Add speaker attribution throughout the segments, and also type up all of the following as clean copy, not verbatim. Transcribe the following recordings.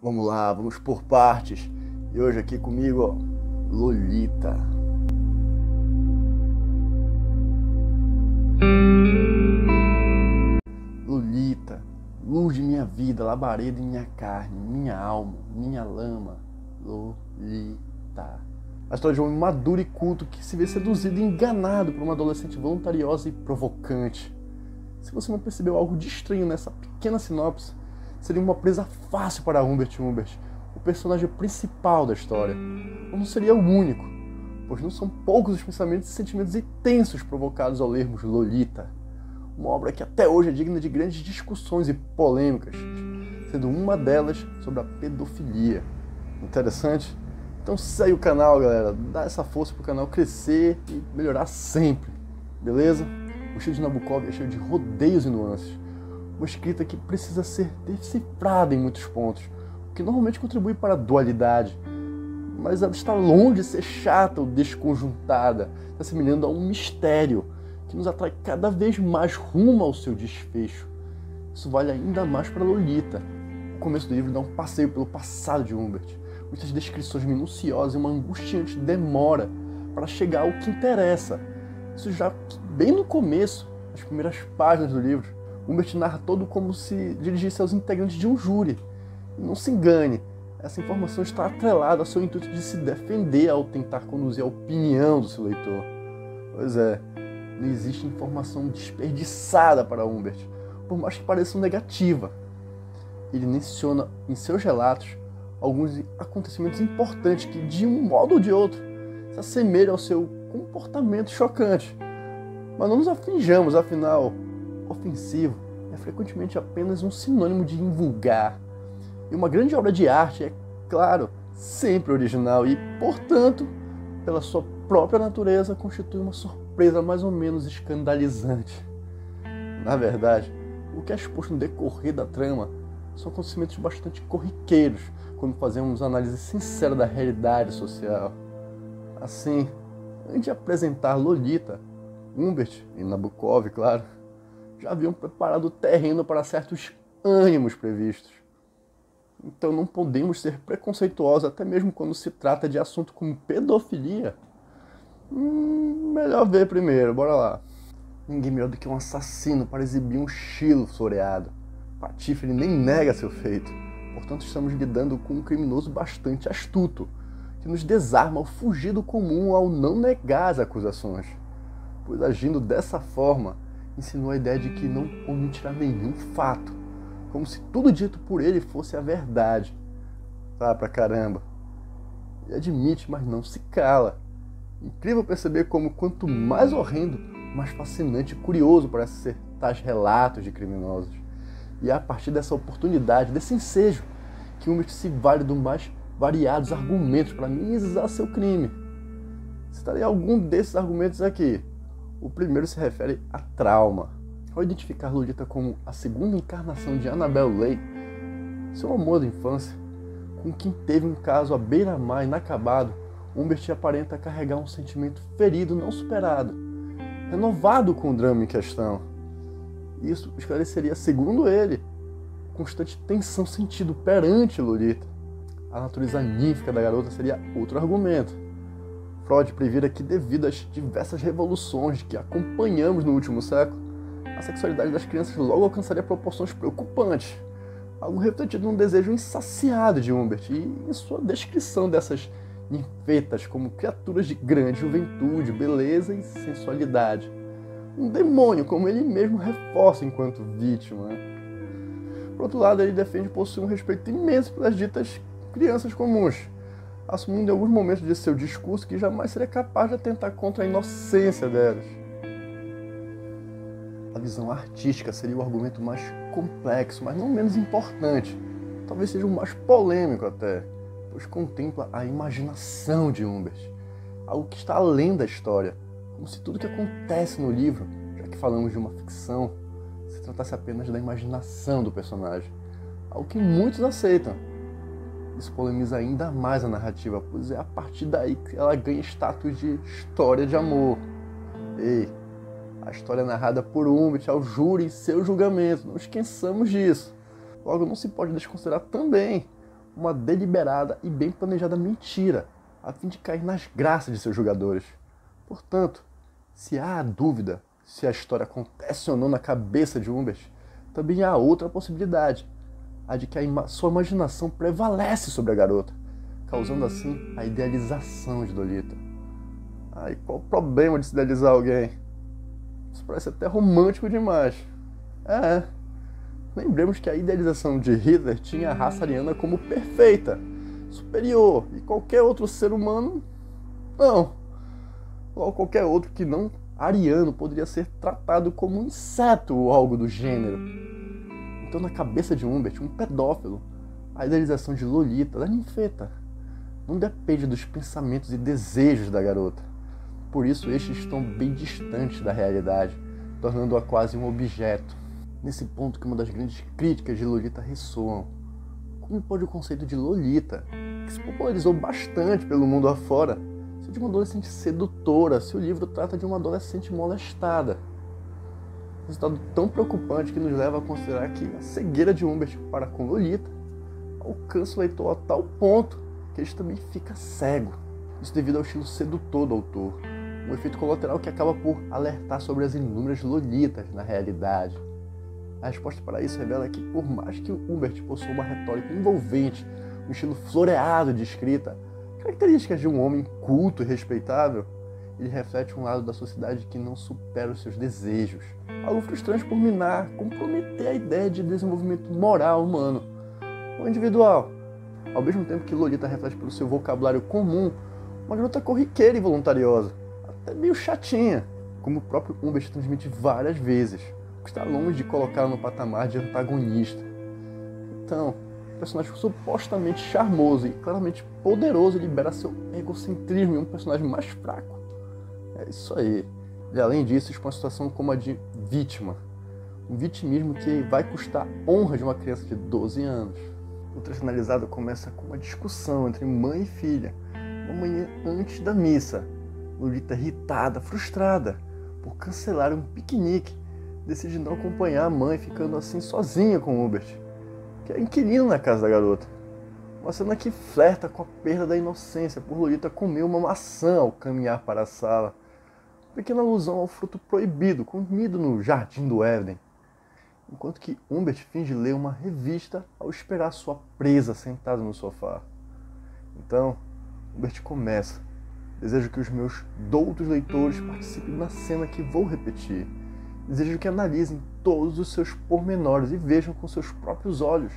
Speaker 1: Vamos lá, vamos por partes. E hoje aqui comigo, ó, Lolita. Lolita, luz de minha vida, labareda em minha carne, minha alma, minha lama. Lolita. A história de um homem maduro e culto que se vê seduzido e enganado por uma adolescente voluntariosa e provocante. Se você não percebeu algo de estranho nessa pequena sinopse, seria uma presa fácil para Humbert Humbert, o personagem principal da história. Ou não seria o único, pois não são poucos os pensamentos e sentimentos intensos provocados ao lermos Lolita, uma obra que até hoje é digna de grandes discussões e polêmicas, sendo uma delas sobre a pedofilia. Interessante? Então segue o canal, galera, dá essa força pro canal crescer e melhorar sempre, beleza? O estilo de Nabokov é cheio de rodeios e nuances, uma escrita que precisa ser decifrada em muitos pontos, o que normalmente contribui para a dualidade, mas ela está longe de ser chata ou desconjuntada, se assemelhando a um mistério que nos atrai cada vez mais rumo ao seu desfecho. Isso vale ainda mais para Lolita. O começo do livro dá um passeio pelo passado de Humbert, muitas descrições minuciosas e uma angustiante demora para chegar ao que interessa. Isso já bem no começo, nas primeiras páginas do livro, Humbert narra todo como se dirigisse aos integrantes de um júri. E não se engane, essa informação está atrelada ao seu intuito de se defender ao tentar conduzir a opinião do seu leitor. Pois é, não existe informação desperdiçada para Humbert, por mais que pareça negativa. Ele menciona em seus relatos alguns acontecimentos importantes que, de um modo ou de outro, se assemelham ao seu comportamento chocante. Mas não nos aflijamos, afinal, ofensivo é frequentemente apenas um sinônimo de invulgar. E uma grande obra de arte é, claro, sempre original e, portanto, pela sua própria natureza, constitui uma surpresa mais ou menos escandalizante. Na verdade, o que é exposto no decorrer da trama são acontecimentos bastante corriqueiros quando fazemos análise sincera da realidade social. Assim, antes de apresentar Lolita, Humbert e Nabokov, claro, já haviam preparado o terreno para certos ânimos previstos. Então não podemos ser preconceituosos até mesmo quando se trata de assunto como pedofilia. Melhor ver primeiro, bora lá. Ninguém melhor do que um assassino para exibir um estilo floreado. Patife ele nem nega seu feito. Portanto, estamos lidando com um criminoso bastante astuto, que nos desarma ao fugir do comum ao não negar as acusações. Pois agindo dessa forma, ensinou a ideia de que não omitirá nenhum fato, como se tudo dito por ele fosse a verdade. Tá pra caramba. Ele admite, mas não se cala. Incrível perceber como quanto mais horrendo, mais fascinante e curioso parece ser tais relatos de criminosos. E é a partir dessa oportunidade, desse ensejo, que Humbert se vale dos mais variados argumentos para minimizar seu crime. Citarei algum desses argumentos aqui. O primeiro se refere a trauma. Ao identificar Lolita como a segunda encarnação de Annabel Lee, seu amor da infância, com quem teve um caso à beira-mar inacabado, Humbert aparenta carregar um sentimento ferido não superado, renovado com o drama em questão. Isso esclareceria, segundo ele, constante tensão sentido perante Lolita. A natureza nífica da garota seria outro argumento. Freud previra que, devido às diversas revoluções que acompanhamos no último século, a sexualidade das crianças logo alcançaria proporções preocupantes, algo refletido num desejo insaciado de Humbert e em sua descrição dessas ninfetas como criaturas de grande juventude, beleza e sensualidade. Um demônio, como ele mesmo reforça enquanto vítima. Por outro lado, ele defende possuir um respeito imenso pelas ditas crianças comuns, assumindo em alguns momentos de seu discurso que jamais seria capaz de atentar contra a inocência delas. A visão artística seria o argumento mais complexo, mas não menos importante. Talvez seja o mais polêmico até, pois contempla a imaginação de Humbert, algo que está além da história, como se tudo que acontece no livro, já que falamos de uma ficção, se tratasse apenas da imaginação do personagem, algo que muitos aceitam. Isso polemiza ainda mais a narrativa, pois é a partir daí que ela ganha status de história de amor. Ei, a história é narrada por Humbert ao júri em seu julgamento, não esqueçamos disso. Logo, não se pode desconsiderar também uma deliberada e bem planejada mentira, a fim de cair nas graças de seus jogadores. Portanto, se há dúvida se a história acontece ou não na cabeça de Humbert, também há outra possibilidade, a de que sua imaginação prevalece sobre a garota, causando assim a idealização de Lolita. E qual o problema de se idealizar alguém? Isso parece até romântico demais. Lembremos que a idealização de Hitler tinha a raça ariana como perfeita, superior, e qualquer outro ser humano, não. Ou qualquer outro que não ariano poderia ser tratado como um inseto ou algo do gênero. Então, na cabeça de Humbert, um pedófilo, a idealização de Lolita, da ninfeta, não depende dos pensamentos e desejos da garota. Por isso, estes estão bem distantes da realidade, tornando-a quase um objeto. Nesse ponto que uma das grandes críticas de Lolita ressoam. Como pode o conceito de Lolita, que se popularizou bastante pelo mundo afora, ser de uma adolescente sedutora, se o livro trata de uma adolescente molestada? Resultado tão preocupante que nos leva a considerar que a cegueira de Humbert para com Lolita alcança o leitor a tal ponto que ele também fica cego. Isso devido ao estilo sedutor do autor, um efeito colateral que acaba por alertar sobre as inúmeras Lolitas na realidade. A resposta para isso revela que, por mais que Humbert possua uma retórica envolvente, um estilo floreado de escrita, características de um homem culto e respeitável, ele reflete um lado da sociedade que não supera os seus desejos. Algo frustrante por minar, comprometer a ideia de desenvolvimento moral humano ou individual. Ao mesmo tempo que Lolita reflete pelo seu vocabulário comum, uma garota corriqueira e voluntariosa, até meio chatinha, como o próprio Humbert transmite várias vezes, o que está longe de colocá-la no patamar de antagonista. Então, um personagem supostamente charmoso e claramente poderoso libera seu egocentrismo em um personagem mais fraco. É isso aí. E além disso, expõe a situação como a de vítima. Um vitimismo que vai custar a honra de uma criança de 12 anos. O trecho analisado começa com uma discussão entre mãe e filha, uma manhã antes da missa. Lolita, irritada, frustrada por cancelar um piquenique, decide não acompanhar a mãe, ficando assim sozinha com Humbert, que é inquilino na casa da garota. Uma cena que flerta com a perda da inocência por Lolita comer uma maçã ao caminhar para a sala. Pequena alusão ao fruto proibido, comido no jardim do Éden. Enquanto que Humbert finge ler uma revista ao esperar sua presa sentada no sofá. Então, Humbert começa. Desejo que os meus doutos leitores participem na cena que vou repetir. Desejo que analisem todos os seus pormenores e vejam com seus próprios olhos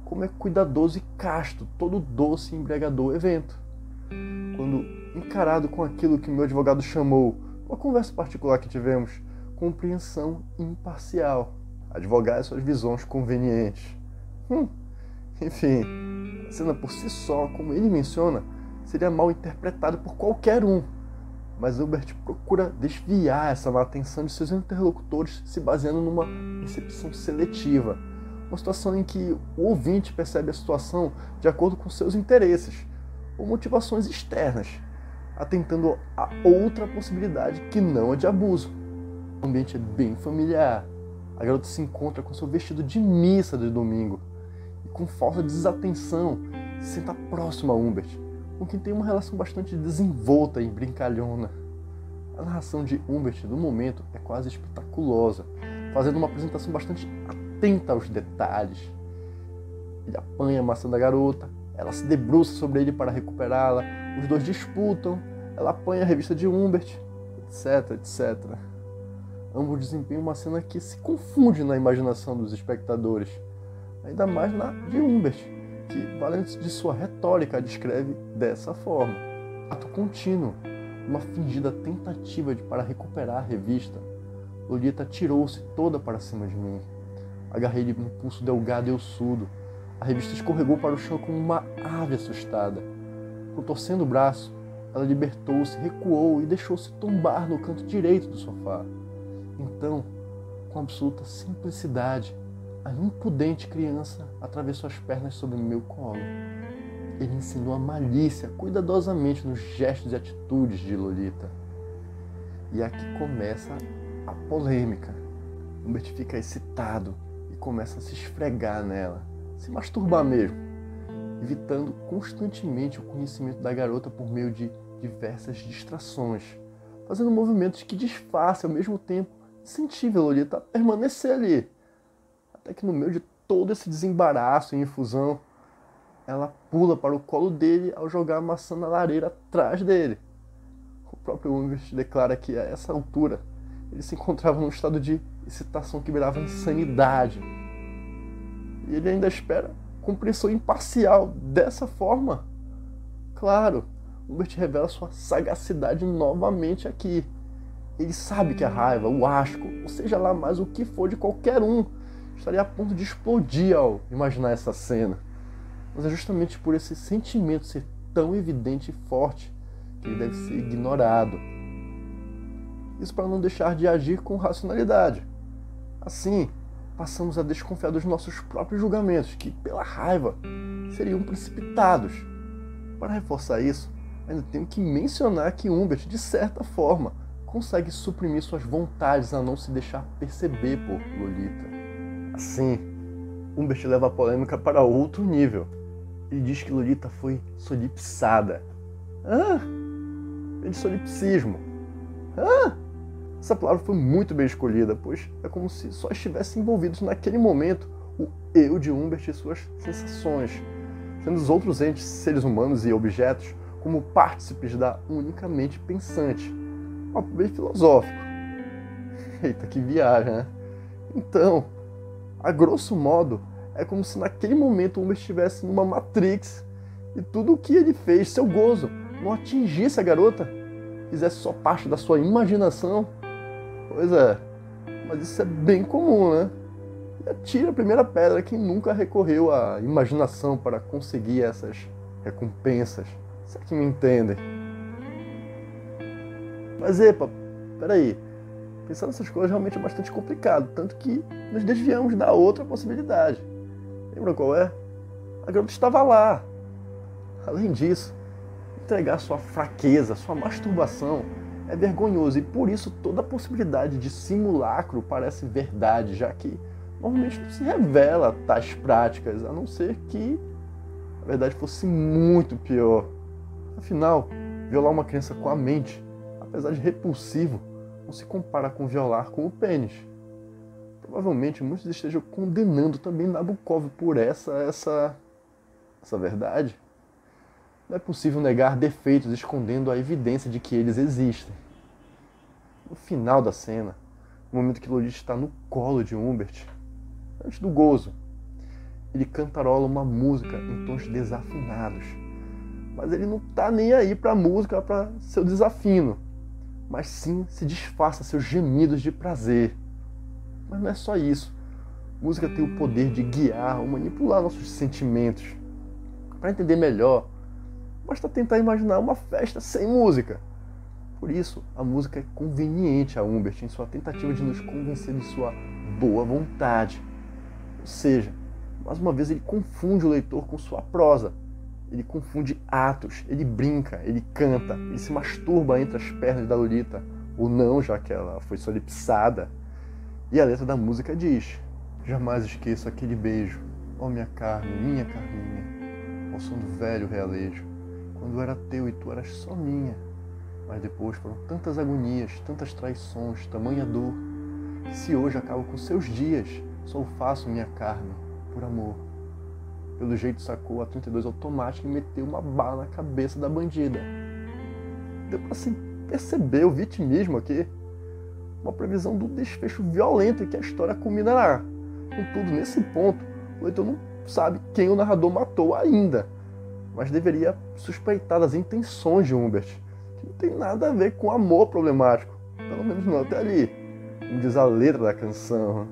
Speaker 1: como é cuidadoso e casto todo o doce e embriagador evento. Quando encarado com aquilo que meu advogado chamou, uma conversa particular que tivemos, compreensão imparcial, advogar suas visões convenientes. Enfim, a cena por si só, como ele menciona, seria mal interpretada por qualquer um, mas Humbert procura desviar essa má atenção de seus interlocutores se baseando numa percepção seletiva, uma situação em que o ouvinte percebe a situação de acordo com seus interesses ou motivações externas, atentando a outra possibilidade que não a de abuso. O ambiente é bem familiar. A garota se encontra com seu vestido de missa de domingo e, com falsa desatenção, se senta próximo a Humbert, com quem tem uma relação bastante desenvolta e brincalhona. A narração de Humbert do momento é quase espetaculosa, fazendo uma apresentação bastante atenta aos detalhes. Ele apanha a maçã da garota, ela se debruça sobre ele para recuperá-la, os dois disputam, ela apanha a revista de Humbert, etc, etc. Ambos desempenham uma cena que se confunde na imaginação dos espectadores, ainda mais na de Humbert, que, valente de sua retórica, a descreve dessa forma. Ato contínuo, uma fingida tentativa para recuperar a revista. Lolita atirou-se toda para cima de mim. Agarrei-lhe no pulso delgado e ossudo. A revista escorregou para o chão como uma ave assustada. Contorcendo o braço, ela libertou-se, recuou e deixou-se tombar no canto direito do sofá. Então, com absoluta simplicidade, a impudente criança atravessou as pernas sobre o meu colo. Ele ensinou a malícia cuidadosamente nos gestos e atitudes de Lolita. E aqui começa a polêmica. Humbert fica excitado e começa a se esfregar nela, se masturbar mesmo. evitando constantemente o conhecimento da garota por meio de diversas distrações, fazendo movimentos que disfarcem ao mesmo tempo incentivem a Lolita a permanecer ali. Até que no meio de todo esse desembaraço e infusão, ela pula para o colo dele ao jogar a maçã na lareira atrás dele. O próprio Humbert declara que a essa altura ele se encontrava num estado de excitação que beirava a insanidade. E ele ainda espera compreensão imparcial dessa forma. Claro, Humbert revela sua sagacidade novamente aqui. Ele sabe que a raiva, o asco, ou seja lá mais o que for de qualquer um, estaria a ponto de explodir ao imaginar essa cena. Mas é justamente por esse sentimento ser tão evidente e forte que ele deve ser ignorado. Isso para não deixar de agir com racionalidade. Assim, passamos a desconfiar dos nossos próprios julgamentos, que, pela raiva, seriam precipitados. Para reforçar isso, ainda tenho que mencionar que Humbert, de certa forma, consegue suprimir suas vontades a não se deixar perceber por Lolita. Assim, Humbert leva a polêmica para outro nível. Ele diz que Lolita foi solipsada. De solipsismo. Essa palavra foi muito bem escolhida, pois é como se só estivessem envolvidos naquele momento o eu de Humbert e suas sensações, sendo os outros entes, seres humanos e objetos, como partícipes da unicamente pensante. Algo bem filosófico. Eita, que viagem, né? Então, a grosso modo, é como se naquele momento Humbert estivesse numa Matrix e tudo o que ele fez, seu gozo, não atingisse a garota, fizesse só parte da sua imaginação. Pois é, mas isso é bem comum, né? E atira a primeira pedra quem nunca recorreu à imaginação para conseguir essas recompensas. Será que me entendem? Mas epa, peraí. Pensar nessas coisas realmente é bastante complicado, tanto que nos desviamos da outra possibilidade. Lembra qual é? A garota estava lá. Além disso, entregar sua fraqueza, sua masturbação é vergonhoso e por isso toda a possibilidade de simulacro parece verdade, já que normalmente não se revela tais práticas, a não ser que a verdade fosse muito pior. Afinal, violar uma criança com a mente, apesar de repulsivo, não se compara com violar com o pênis. Provavelmente muitos estejam condenando também Nabokov por essa verdade. Não é possível negar defeitos escondendo a evidência de que eles existem. No final da cena, no momento que Lolita está no colo de Humbert, antes do gozo, ele cantarola uma música em tons desafinados. Mas ele não está nem aí para a música, para seu desafino, mas sim se disfarça seus gemidos de prazer. Mas não é só isso. Música tem o poder de guiar ou manipular nossos sentimentos. Para entender melhor, basta tentar imaginar uma festa sem música. Por isso, a música é conveniente a Humbert em sua tentativa de nos convencer de sua boa vontade. Ou seja, mais uma vez ele confunde o leitor com sua prosa. Ele confunde atos, ele brinca, ele canta, ele se masturba entre as pernas da Lolita, ou não, já que ela foi solipsada. E a letra da música diz: jamais esqueço aquele beijo, ó minha carne, minha carninha, ao som do velho realejo, quando eu era teu e tu eras só minha. Mas depois foram tantas agonias, tantas traições, tamanha dor, que se hoje acabo com seus dias, só o faço minha carne, por amor. Pelo jeito sacou a 32 automática e meteu uma bala na cabeça da bandida. Deu pra se perceber o vitimismo aqui. Uma previsão do desfecho violento em que a história culminará. Contudo, nesse ponto, o leitor não sabe quem o narrador matou ainda, mas deveria suspeitar das intenções de Humbert, que não tem nada a ver com amor problemático, pelo menos não até ali, como diz a letra da canção.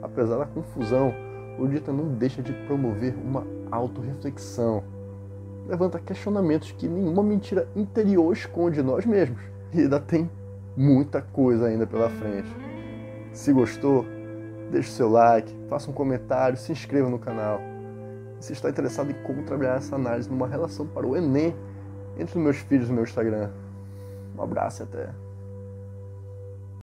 Speaker 1: Apesar da confusão, Lolita não deixa de promover uma autorreflexão. Levanta questionamentos que nenhuma mentira interior esconde nós mesmos. E ainda tem muita coisa ainda pela frente. Se gostou, deixe o seu like, faça um comentário, se inscreva no canal. E se está interessado em como trabalhar essa análise numa relação para o Enem, entre os meus filhos no meu Instagram. Um abraço e até.